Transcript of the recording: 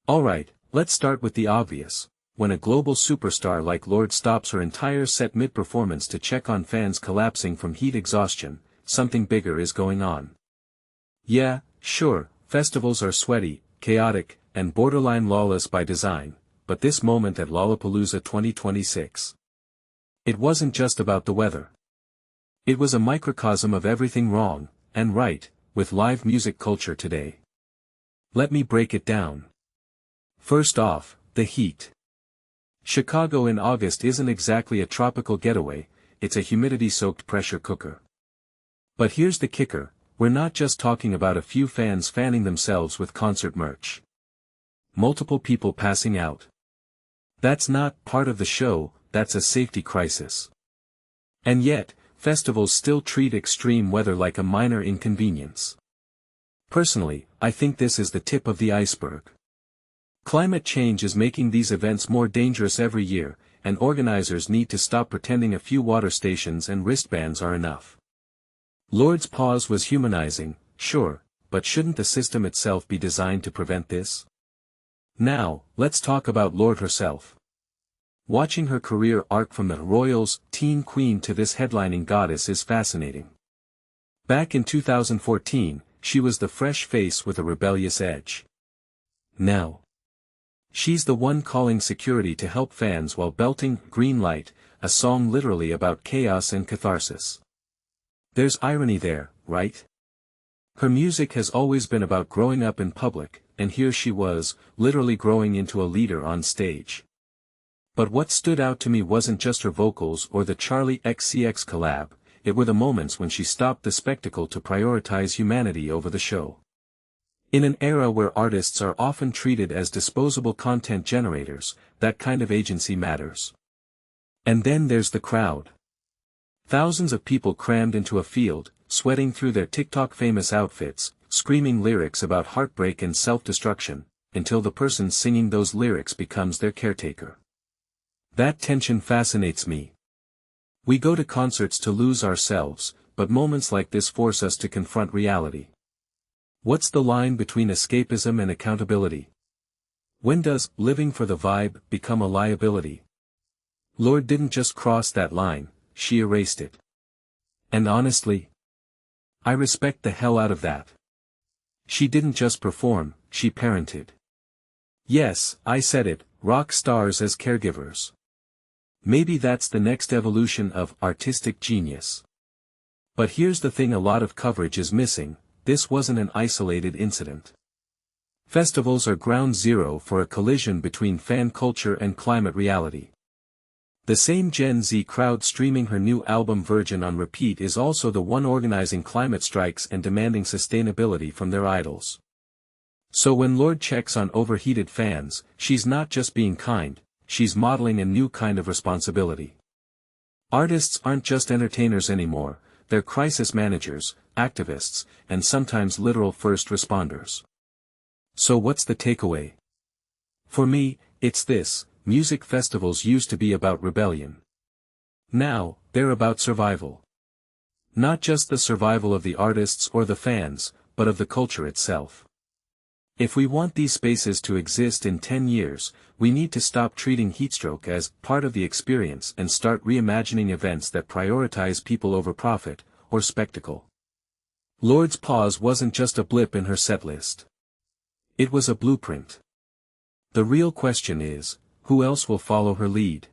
Alright, let's start with the obvious. When a global superstar like Lorde stops her entire set mid-performance to check on fans collapsing from heat exhaustion, something bigger is going on. Yeah, sure, festivals are sweaty, chaotic, and borderline lawless by design, but this moment at Lollapalooza 2026. It wasn't just about the weather. It was a microcosm of everything wrong, and right, with live music culture today. Let me break it down. First off, the heat. Chicago in August isn't exactly a tropical getaway, it's a humidity-soaked pressure cooker. But here's the kicker, we're not just talking about a few fans fanning themselves with concert merch. Multiple people passing out. That's not part of the show, that's a safety crisis. And yet, festivals still treat extreme weather like a minor inconvenience. Personally, I think this is the tip of the iceberg. Climate change is making these events more dangerous every year, and organizers need to stop pretending a few water stations and wristbands are enough. Lorde's pause was humanizing, sure, but shouldn't the system itself be designed to prevent this? Now, let's talk about Lorde herself. Watching her career arc from the royals, teen queen to this headlining goddess is fascinating. Back in 2014, she was the fresh face with a rebellious edge. Now, she's the one calling security to help fans while belting Greenlight, a song literally about chaos and catharsis. There's irony there, right? Her music has always been about growing up in public, and here she was, literally growing into a leader on stage. But what stood out to me wasn't just her vocals or the Charli XCX collab, it were the moments when she stopped the spectacle to prioritize humanity over the show. In an era where artists are often treated as disposable content generators, that kind of agency matters. And then there's the crowd. Thousands of people crammed into a field, sweating through their TikTok-famous outfits, screaming lyrics about heartbreak and self-destruction, until the person singing those lyrics becomes their caretaker. That tension fascinates me. We go to concerts to lose ourselves, but moments like this force us to confront reality. What's the line between escapism and accountability? When does living for the vibe become a liability? Lorde didn't just cross that line, she erased it. And honestly, I respect the hell out of that. She didn't just perform, she parented. Yes, I said it, rock stars as caregivers. Maybe that's the next evolution of artistic genius. But here's the thing, a lot of coverage is missing. This wasn't an isolated incident. Festivals are ground zero for a collision between fan culture and climate reality. The same Gen Z crowd streaming her new album Virgin on repeat is also the one organizing climate strikes and demanding sustainability from their idols. So when Lorde checks on overheated fans, she's not just being kind, she's modeling a new kind of responsibility. Artists aren't just entertainers anymore, they're crisis managers, activists, and sometimes literal first responders. So what's the takeaway? For me, it's this: music festivals used to be about rebellion. Now, they're about survival. Not just the survival of the artists or the fans, but of the culture itself. If we want these spaces to exist in 10 years, we need to stop treating heatstroke as part of the experience and start reimagining events that prioritize people over profit, or spectacle. Lorde's pause wasn't just a blip in her setlist. It was a blueprint. The real question is, who else will follow her lead?